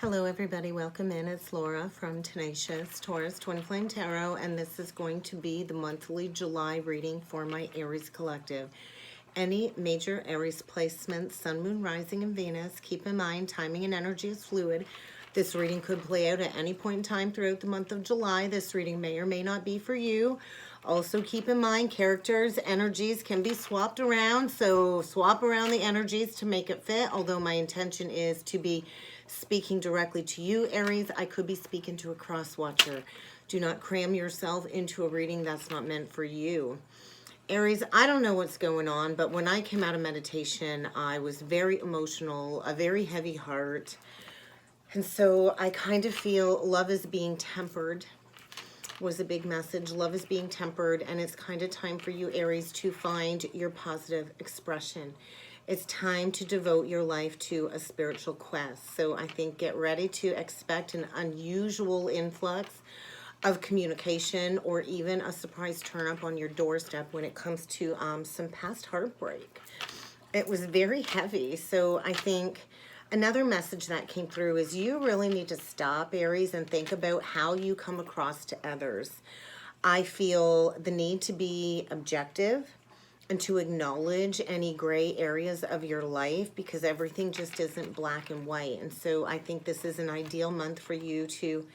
Hello everybody, welcome in. It's Laura from Tenacious Taurus Twin Flame Tarot, and this is going to be the monthly July reading for my Aries collective. Any major Aries placements, Sun, Moon, Rising, and Venus, keep in mind timing and energy is fluid. This reading could play out at any point in time throughout the month of July. This reading may or may not be for you. Also keep in mind characters, energies can be swapped around, so swap around the energies to make it fit. Although my intention is to be speaking directly to you, Aries, I could be speaking to a cross watcher. Do not cram yourself into a reading that's not meant for you. Aries, I don't know what's going on, but when I came out of meditation, I was very emotional, a very heavy heart. And so I kind of feel love is being tempered, was a big message. Love is being tempered, and it's kind of time for you, Aries, to find your positive expression. It's time to devote your life to a spiritual quest. So I think get ready to expect an unusual influx of communication or even a surprise turn up on your doorstep when it comes to some past heartbreak. It was very heavy. So I think another message that came through is you really need to stop, Aries, and think about how you come across to others. I feel the need to be objective and to acknowledge any gray areas of your life because everything just isn't black and white. And so I think this is an ideal month for you to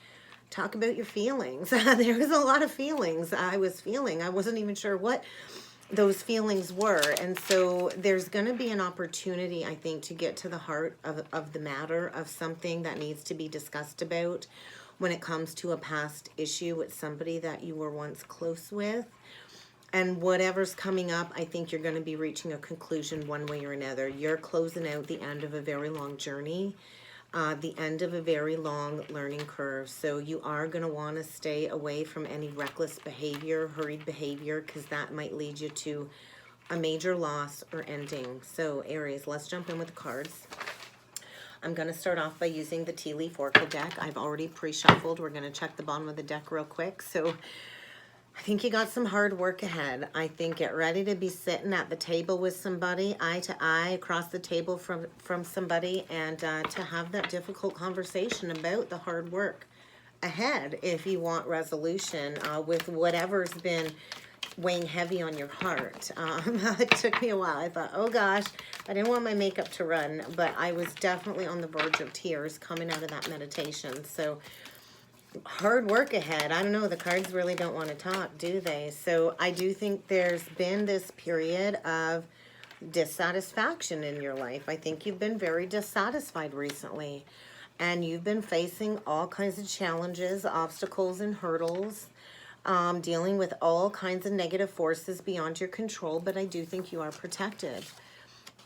talk about your feelings. There was a lot of feelings I was feeling. I wasn't even sure what those feelings were. And so there's going to be an opportunity, I think, to get to the heart of the matter of something that needs to be discussed about when it comes to a past issue with somebody that you were once close with. And whatever's coming up, I think you're going to be reaching a conclusion one way or another. You're closing out the end of a very long journey, the end of a very long learning curve. So you are going to want to stay away from any reckless behavior, hurried behavior, because that might lead you to a major loss or ending. So Aries, let's jump in with the cards. I'm going to start off by using the Tea Leaf Oracle deck. I've already pre-shuffled. We're going to check the bottom of the deck real quick. So I think you got some hard work ahead. I think get ready to be sitting at the table with somebody, eye to eye, across the table from somebody, and to have that difficult conversation about the hard work ahead if you want resolution with whatever's been weighing heavy on your heart. It took me a while. I thought, oh gosh, I didn't want my makeup to run, but I was definitely on the verge of tears coming out of that meditation. So hard work ahead. I don't know, the cards really don't want to talk, do they? So I do think there's been this period of dissatisfaction in your life. I think you've been very dissatisfied recently, and you've been facing all kinds of challenges, obstacles, and hurdles, dealing with all kinds of negative forces beyond your control, but I do think you are protected.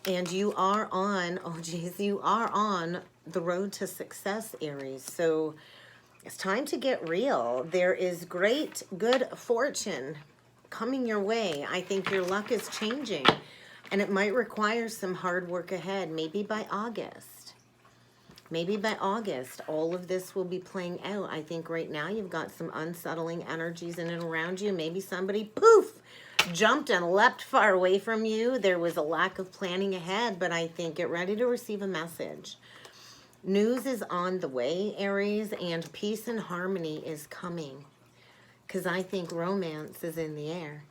And you are on, oh geez, you are on the road to success, Aries. So it's time to get real. There is great, good fortune coming your way. I think your luck is changing, and it might require some hard work ahead. Maybe by August. Maybe by August, all of this will be playing out. I think right now you've got some unsettling energies in and around you. Maybe somebody, poof, jumped and leapt far away from you. There was a lack of planning ahead, but I think get ready to receive a message. News is on the way, Aries, and peace and harmony is coming because I think romance is in the air.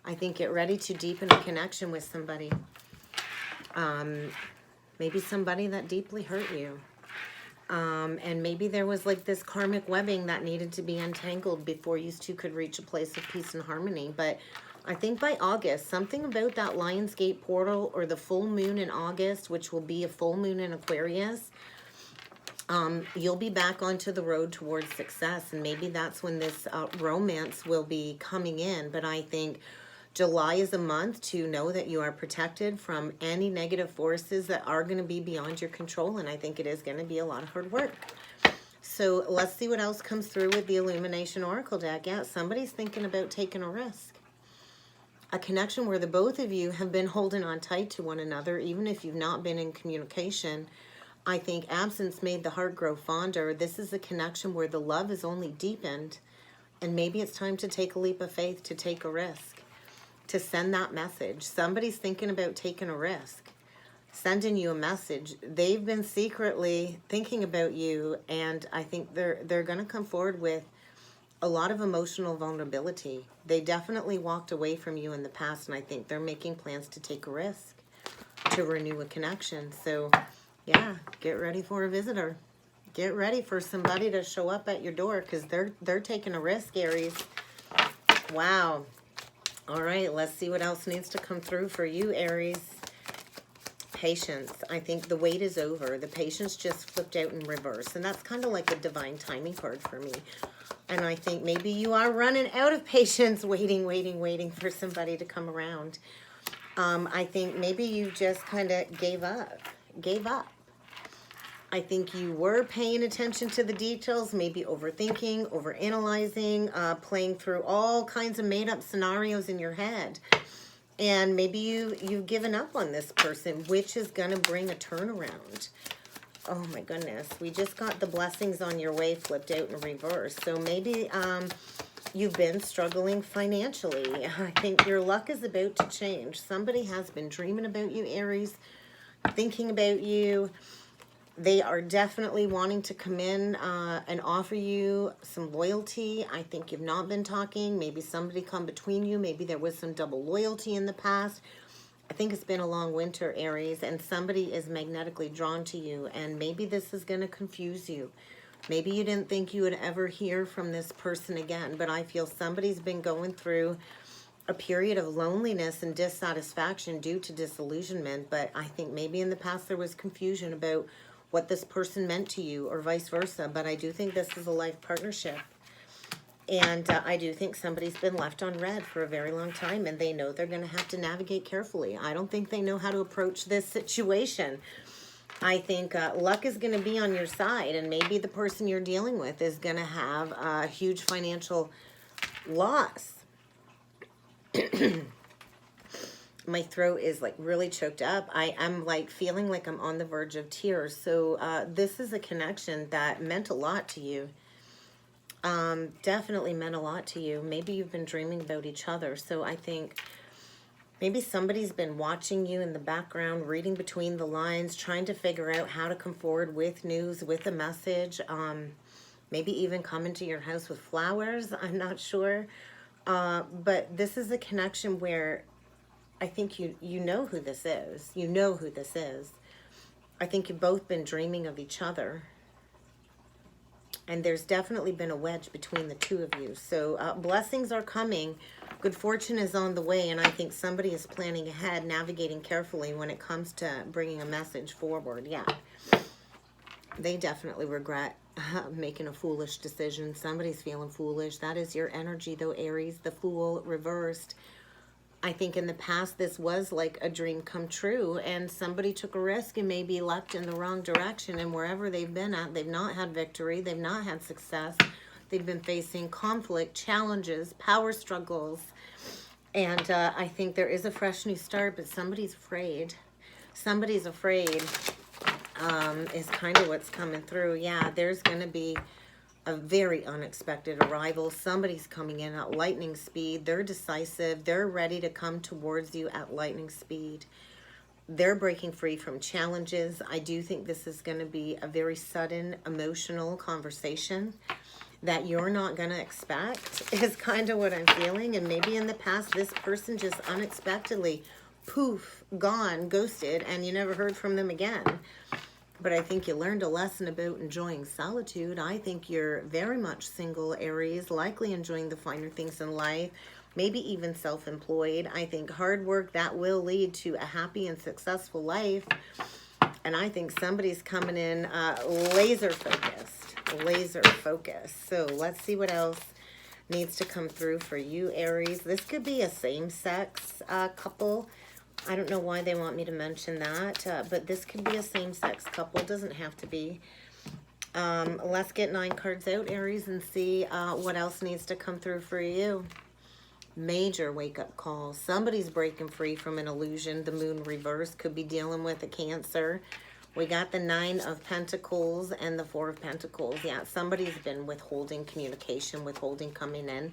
I think get ready to deepen a connection with somebody. Maybe somebody that deeply hurt you. And maybe there was like this karmic webbing that needed to be untangled before you two could reach a place of peace and harmony. But I think by August, something about that Lionsgate portal or the full moon in August, which will be a full moon in Aquarius, you'll be back onto the road towards success. And maybe that's when this romance will be coming in. But I think July is a month to know that you are protected from any negative forces that are going to be beyond your control. And I think it is going to be a lot of hard work. So let's see what else comes through with the Illumination Oracle deck. Yeah, somebody's thinking about taking a risk. A connection where the both of you have been holding on tight to one another, even if you've not been in communication. I think absence made the heart grow fonder. This is a connection where the love is only deepened, and maybe it's time to take a leap of faith, to take a risk, to send that message. Somebody's thinking about taking a risk. sending you a message. They've been secretly thinking about you, and I think they're going to come forward with a lot of emotional vulnerability. They definitely walked away from you in the past, and I think they're making plans to take a risk to renew a connection. So, yeah, get ready for a visitor. Get ready for somebody to show up at your door, because they're taking a risk, Aries. Wow. All right, let's see what else needs to come through for you, Aries. Patience. I think the wait is over. The patience just flipped out in reverse, and that's kind of like a divine timing card for me. And I think maybe you are running out of patience, waiting for somebody to come around. I think maybe you just kind of gave up. I think you were paying attention to the details, maybe overthinking, overanalyzing, playing through all kinds of made-up scenarios in your head. And maybe you've given up on this person, which is going to bring a turnaround. Oh my goodness. We just got the blessings on your way flipped out in reverse. So maybe you've been struggling financially. I think your luck is about to change. Somebody has been dreaming about you, Aries, thinking about you. They are definitely wanting to come in and offer you some loyalty. I think you've not been talking. Maybe somebody come between you. Maybe there was some double loyalty in the past. I think it's been a long winter, Aries, and somebody is magnetically drawn to you, and maybe this is going to confuse you. Maybe you didn't think you would ever hear from this person again, but I feel somebody's been going through a period of loneliness and dissatisfaction due to disillusionment, but I think maybe in the past there was confusion about what this person meant to you or vice versa, but I do think this is a life partnership. And I do think somebody's been left on red for a very long time, and they know they're going to have to navigate carefully. I don't think they know how to approach this situation. I think luck is going to be on your side, and maybe the person you're dealing with is going to have a huge financial loss. My throat is like really choked up. I'm like feeling like I'm on the verge of tears. So this is a connection that meant a lot to you. Definitely meant a lot to you. Maybe you've been dreaming about each other. So I think maybe somebody's been watching you in the background, reading between the lines, trying to figure out how to come forward with news, with a message. Maybe even come into your house with flowers. I'm not sure. But this is a connection where I think you know who this is. You know who this is. I think you've both been dreaming of each other. And there's definitely been a wedge between the two of you. So blessings are coming. Good fortune is on the way. And I think somebody is planning ahead, navigating carefully when it comes to bringing a message forward. Yeah. They definitely regret making a foolish decision. Somebody's feeling foolish. That is your energy, though, Aries. The Fool reversed. I think in the past this was like a dream come true, and somebody took a risk and maybe leapt in the wrong direction, and wherever they've been at, they've not had victory, they've not had success, they've been facing conflict, challenges, power struggles, and I think there is a fresh new start, but somebody's afraid. Somebody's afraid is kind of what's coming through. Yeah, there's going to be a very unexpected arrival. Somebody's coming in at lightning speed. They're decisive. They're ready to come towards you at lightning speed. They're breaking free from challenges. I do think this is going to be a very sudden, emotional conversation that you're not going to expect is kind of what I'm feeling. And maybe in the past, this person just unexpectedly, poof, gone, ghosted, and you never heard from them again. But I think you learned a lesson about enjoying solitude. I think you're very much single, Aries, likely enjoying the finer things in life, maybe even self-employed. I think hard work, that will lead to a happy and successful life. And I think somebody's coming in laser focused. So let's see what else needs to come through for you, Aries. This could be a same-sex couple. I don't know why they want me to mention that, but this could be a same-sex couple. Doesn't have to be. Let's get 9 cards out, Aries, and see what else needs to come through for you. Major wake-up call. Somebody's breaking free from an illusion. The moon reverse could be dealing with a Cancer. We got the 9 of Pentacles and the 4 of Pentacles. Yeah, somebody's been withholding communication, withholding coming in.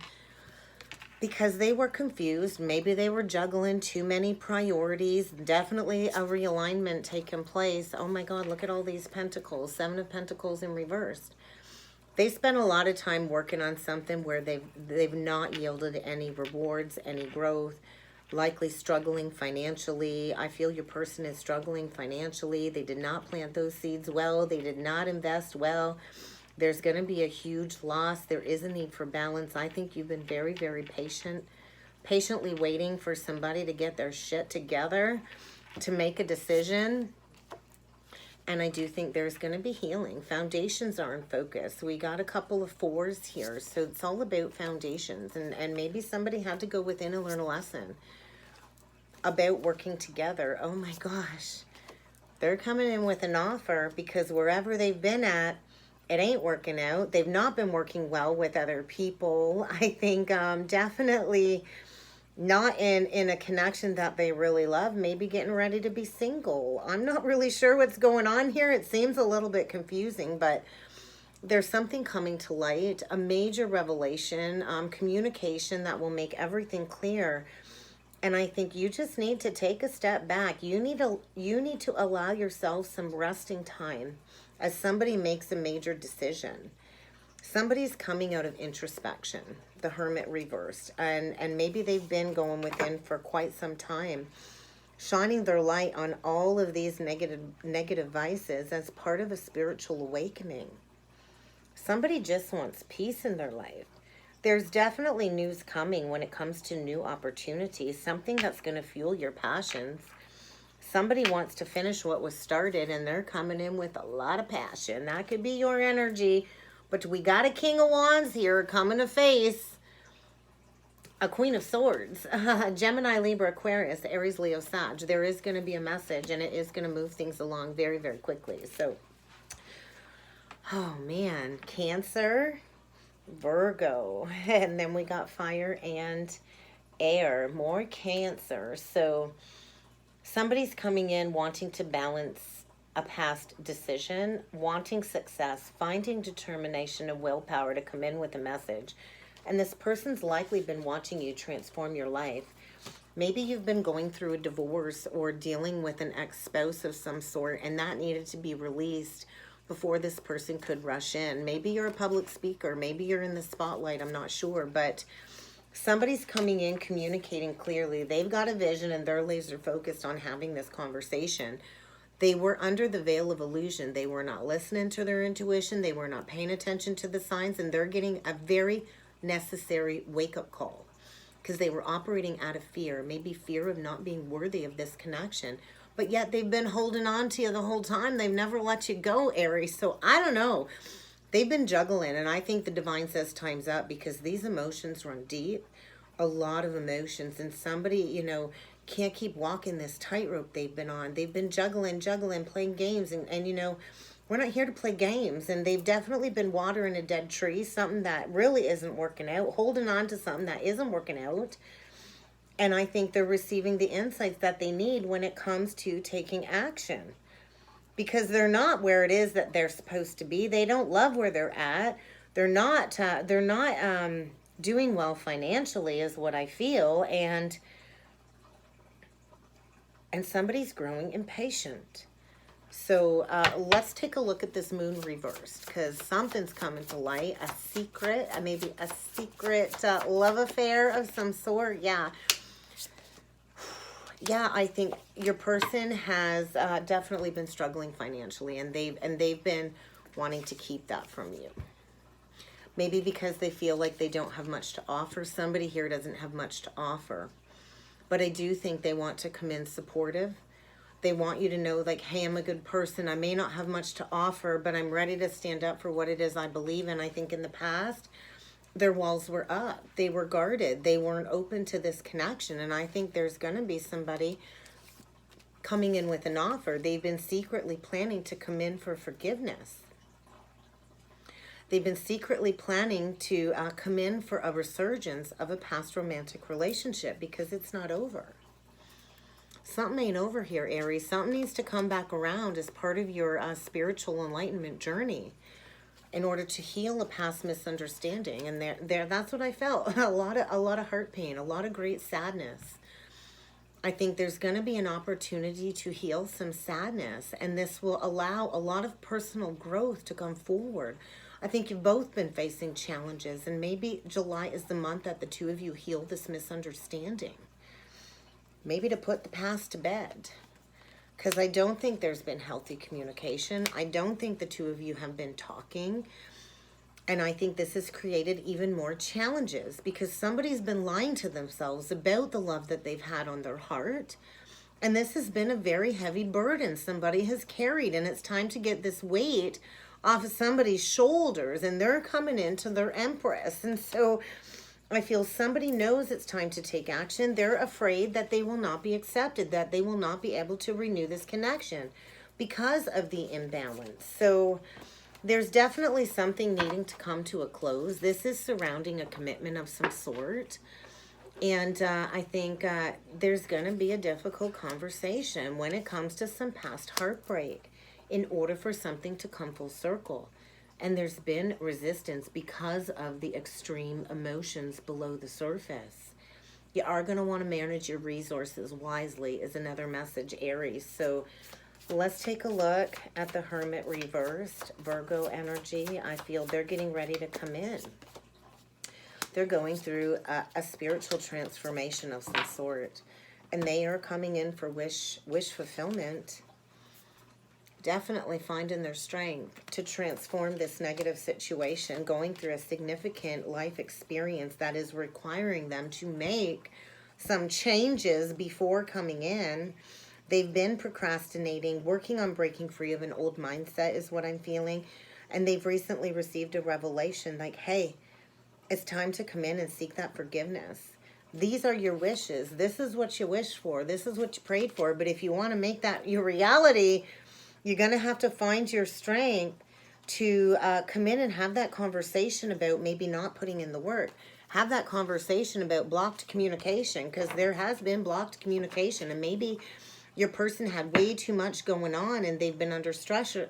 because they were confused. Maybe they were juggling too many priorities. Definitely a realignment taking place. Oh my God, look at all these pentacles. 7 of Pentacles in reversed. They spent a lot of time working on something where they've not yielded any rewards, any growth, likely struggling financially. I feel your person is struggling financially. They did not plant those seeds well. They did not invest well. There's going to be a huge loss. There is a need for balance. I think you've been very, very patient, patiently waiting for somebody to get their shit together to make a decision. And I do think there's going to be healing. Foundations are in focus. We got a couple of 4s here. So it's all about foundations. And maybe somebody had to go within and learn a lesson about working together. Oh my gosh. They're coming in with an offer because wherever they've been at, it ain't working out. They've not been working well with other people. I think definitely not in a connection that they really love, maybe getting ready to be single. I'm not really sure what's going on here. It seems a little bit confusing, but there's something coming to light, a major revelation, communication that will make everything clear. And I think you just need to take a step back. You need to allow yourself some resting time as somebody makes a major decision. Somebody's coming out of introspection, the Hermit reversed, and maybe they've been going within for quite some time, shining their light on all of these negative vices as part of a spiritual awakening. Somebody just wants peace in their life. There's definitely news coming when it comes to new opportunities, something that's going to fuel your passions. Somebody wants to finish what was started, and they're coming in with a lot of passion. That could be your energy. But we got a King of Wands here coming to face a Queen of Swords. Gemini, Libra, Aquarius, Aries, Leo, Sag. There is going to be a message, and it is going to move things along very, very quickly. So, oh man, Cancer, Virgo. And then we got fire and air. More Cancer. So somebody's coming in wanting to balance a past decision, wanting success, finding determination and willpower to come in with a message. And this person's likely been watching you transform your life. Maybe you've been going through a divorce or dealing with an ex-spouse of some sort, and that needed to be released before this person could rush in. Maybe you're a public speaker. Maybe you're in the spotlight. I'm not sure. But somebody's coming in, communicating clearly. They've got a vision, and they're laser focused on having this conversation. They were under the veil of illusion. They were not listening to their intuition. They were not paying attention to the signs, and they're getting a very necessary wake-up call because they were operating out of fear, maybe fear of not being worthy of this connection. But yet they've been holding on to you the whole time. They've never let you go, Aries. So I don't know. They've been juggling, and I think the divine says time's up because these emotions run deep, a lot of emotions, and somebody, you know, can't keep walking this tightrope they've been on. They've been juggling, playing games. And, you know, we're not here to play games. And they've definitely been watering a dead tree, something that really isn't working out, holding on to something that isn't working out. And I think they're receiving the insights that they need when it comes to taking action. Because they're not where it is that they're supposed to be. They don't love where they're at. They're not doing well financially is what I feel. And somebody's growing impatient. So let's take a look at this moon reversed because something's coming to light. A secret, maybe a secret love affair of some sort. Yeah. Yeah, I think your person has definitely been struggling financially, and they've been wanting to keep that from you. Maybe because they feel like they don't have much to offer. Somebody here doesn't have much to offer. But I do think they want to come in supportive. They want you to know, like, hey, I'm a good person. I may not have much to offer, but I'm ready to stand up for what it is I believe in. I think in the past, their walls were up. They were guarded. They weren't open to this connection. And I think there's going to be somebody coming in with an offer. They've been secretly planning to come in for forgiveness. They've been secretly planning to come in for a resurgence of a past romantic relationship because it's not over. Something ain't over here, Aries. Something needs to come back around as part of your spiritual enlightenment journey. in order to heal a past misunderstanding. And that's what I felt. a lot of heart pain, a lot of great sadness. I think there's going to be an opportunity to heal some sadness, and this will allow a lot of personal growth to come forward. I think you've both been facing challenges, and maybe July is the month that the two of you heal this misunderstanding. Maybe to put the past to bed. Because I don't think there's been healthy communication. I don't think the two of you have been talking. And I think this has created even more challenges because somebody's been lying to themselves about the love that they've had on their heart. And this has been a very heavy burden somebody has carried. And it's time to get this weight off of somebody's shoulders. And they're coming into their Empress. And so I feel somebody knows it's time to take action. They're afraid that they will not be accepted, that they will not be able to renew this connection because of the imbalance. So there's definitely something needing to come to a close. This is surrounding a commitment of some sort. And I think there's going to be a difficult conversation when it comes to some past heartbreak in order for something to come full circle. And there's been resistance because of the extreme emotions below the surface. You are going to want to manage your resources wisely is another message, Aries. So let's take a look at the Hermit reversed, Virgo energy. I feel they're getting ready to come in. They're going through a spiritual transformation of some sort. And they are coming in for wish fulfillment. Definitely finding their strength to transform this negative situation, going through a significant life experience that is requiring them to make some changes before coming in. They've been procrastinating, working on breaking free of an old mindset is what I'm feeling. And they've recently received a revelation like, hey, it's time to come in and seek that forgiveness. These are your wishes. This is what you wished for. This is what you prayed for. But if you want to make that your reality, you're going to have to find your strength to come in and have that conversation about maybe not putting in the work. Have that conversation about blocked communication, because there has been blocked communication, and maybe your person had way too much going on and they've been under stress, and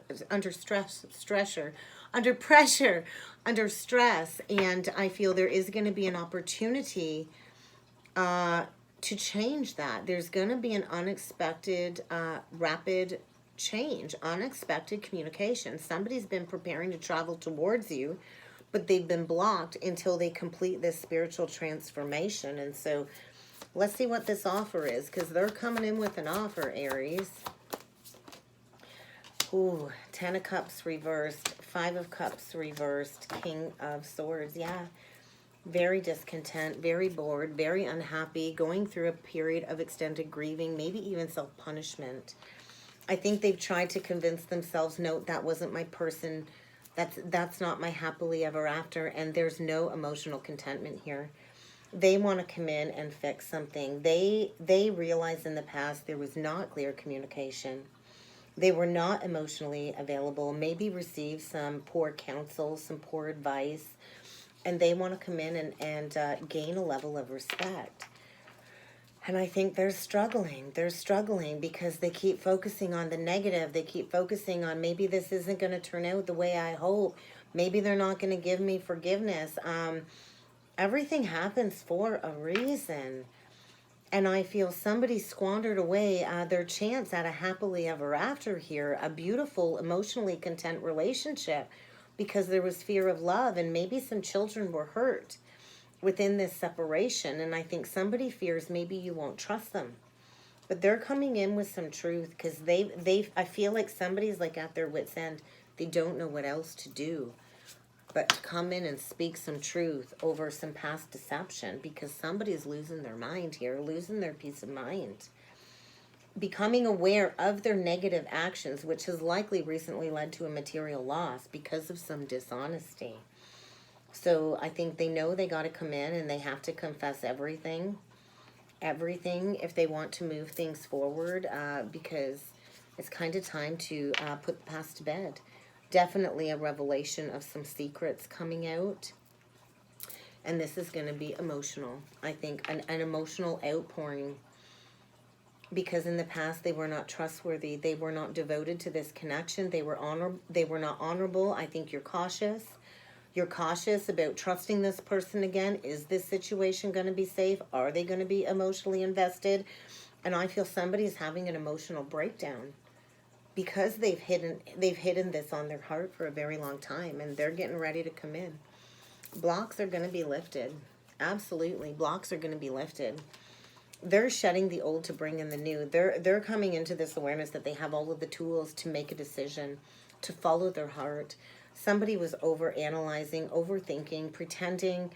I feel there is going to be an opportunity to change that. There's going to be an unexpected, rapid change, unexpected communication. Somebody's been preparing to travel towards you, but they've been blocked until they complete this spiritual transformation. And so let's see what this offer is, because they're coming in with an offer, Aries. Ooh, 10 of Cups reversed, 5 of Cups reversed, King of Swords. Yeah, very discontent, very bored, very unhappy, going through a period of extended grieving, maybe even self-punishment. I think they've tried to convince themselves, no, that wasn't my person. That's not my happily ever after. And there's no emotional contentment here. They want to come in and fix something. They realized in the past there was not clear communication. They were not emotionally available, maybe received some poor counsel, some poor advice. And they want to come in and gain a level of respect. And I think they're struggling. They're struggling because they keep focusing on the negative. They keep focusing on maybe this isn't going to turn out the way I hope. Maybe they're not going to give me forgiveness. Everything happens for a reason. And I feel somebody squandered away their chance at a happily ever after here, a beautiful, emotionally content relationship, because there was fear of love and maybe some children were hurt within this separation. And I think somebody fears maybe you won't trust them. But they're coming in with some truth because I feel like somebody's like at their wit's end. They don't know what else to do but to come in and speak some truth over some past deception, because somebody's losing their mind here, losing their peace of mind, becoming aware of their negative actions, which has likely recently led to a material loss because of some dishonesty. So I think they know they got to come in and they have to confess everything if they want to move things forward, because it's kind of time to put the past to bed. Definitely a revelation of some secrets coming out. And this is going to be emotional. I think an emotional outpouring because in the past they were not trustworthy. They were not devoted to this connection. They were not honorable. I think you're cautious. You're cautious about trusting this person again. Is this situation going to be safe? Are they going to be emotionally invested? And I feel somebody's having an emotional breakdown because they've hidden this on their heart for a very long time, and they're getting ready to come in. Blocks are going to be lifted. Absolutely, blocks are going to be lifted. They're shedding the old to bring in the new. They're coming into this awareness that they have all of the tools to make a decision, to follow their heart. Somebody was over-analyzing, overthinking, pretending,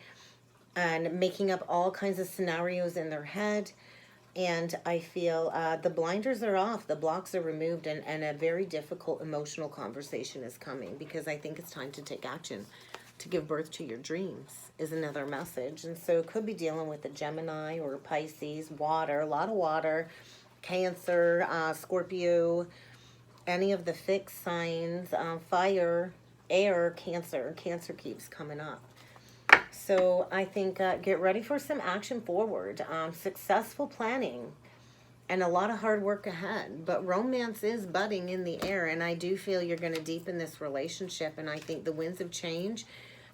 and making up all kinds of scenarios in their head. And I feel the blinders are off, the blocks are removed, and a very difficult emotional conversation is coming, because I think it's time to take action. To give birth to your dreams is another message. And so it could be dealing with a Gemini or a Pisces, water, a lot of water, Cancer, Scorpio, any of the fixed signs, fire, air, Cancer. Cancer keeps coming up. So I think get ready for some action forward, successful planning, and a lot of hard work ahead. But romance is budding in the air, and I do feel you're going to deepen this relationship. And I think the winds of change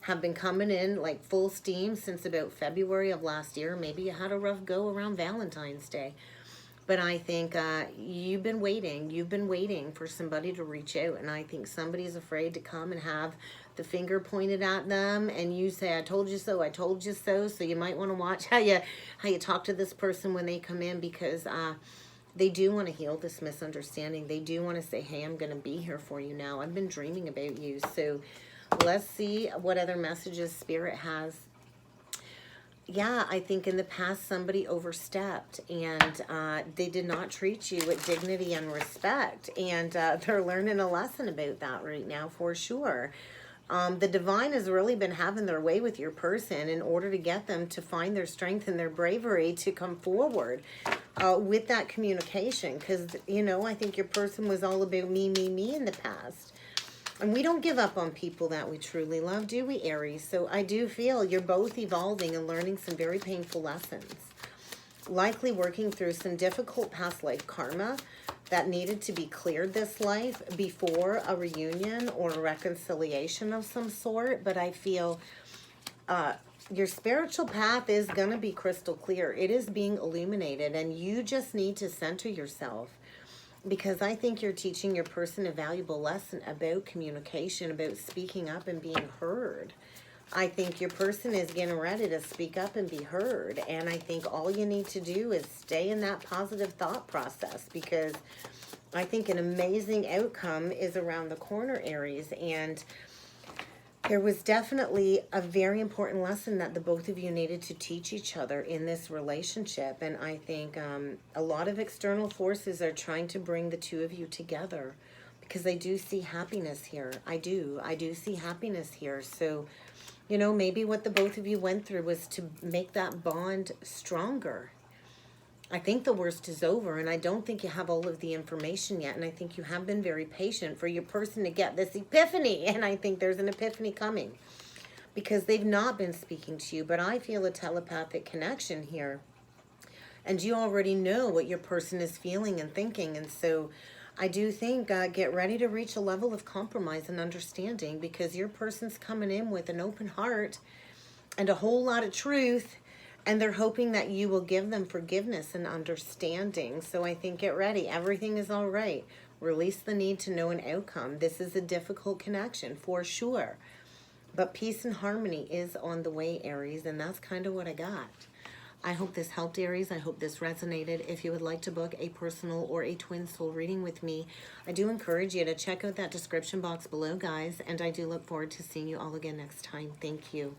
have been coming in like full steam since about February of last year. Maybe you had a rough go around Valentine's Day. But I think you've been waiting for somebody to reach out, and I think somebody's afraid to come and have the finger pointed at them, and you say, I told you so, I told you so. So you might want to watch how you talk to this person when they come in, because they do want to heal this misunderstanding. They do want to say, hey, I'm going to be here for you now. I've been dreaming about you. So let's see what other messages Spirit has. Yeah, I think in the past somebody overstepped, and they did not treat you with dignity and respect, and they're learning a lesson about that right now for sure. The divine has really been having their way with your person in order to get them to find their strength and their bravery to come forward with that communication, because, you know, I think your person was all about me, me, me in the past. And we don't give up on people that we truly love, do we, Aries? So I do feel you're both evolving and learning some very painful lessons. Likely working through some difficult past life karma that needed to be cleared this life before a reunion or a reconciliation of some sort. But I feel your spiritual path is going to be crystal clear. It is being illuminated, and you just need to center yourself. Because I think you're teaching your person a valuable lesson about communication, about speaking up and being heard. I think your person is getting ready to speak up and be heard. And I think all you need to do is stay in that positive thought process, because I think an amazing outcome is around the corner, Aries. And there was definitely a very important lesson that the both of you needed to teach each other in this relationship. And I think a lot of external forces are trying to bring the two of you together, because I do see happiness here. I do see happiness here. So, you know, maybe what the both of you went through was to make that bond stronger. I think the worst is over, and I don't think you have all of the information yet, and I think you have been very patient for your person to get this epiphany, and I think there's an epiphany coming, because they've not been speaking to you, but I feel a telepathic connection here, and you already know what your person is feeling and thinking. And so I do think get ready to reach a level of compromise and understanding, because your person's coming in with an open heart and a whole lot of truth, and they're hoping that you will give them forgiveness and understanding. So I think get ready. Everything is all right. Release the need to know an outcome. This is a difficult connection for sure. But peace and harmony is on the way, Aries, and that's kind of what I got. I hope this helped, Aries. I hope this resonated. If you would like to book a personal or a twin soul reading with me, I do encourage you to check out that description box below, guys, and I do look forward to seeing you all again next time. Thank you.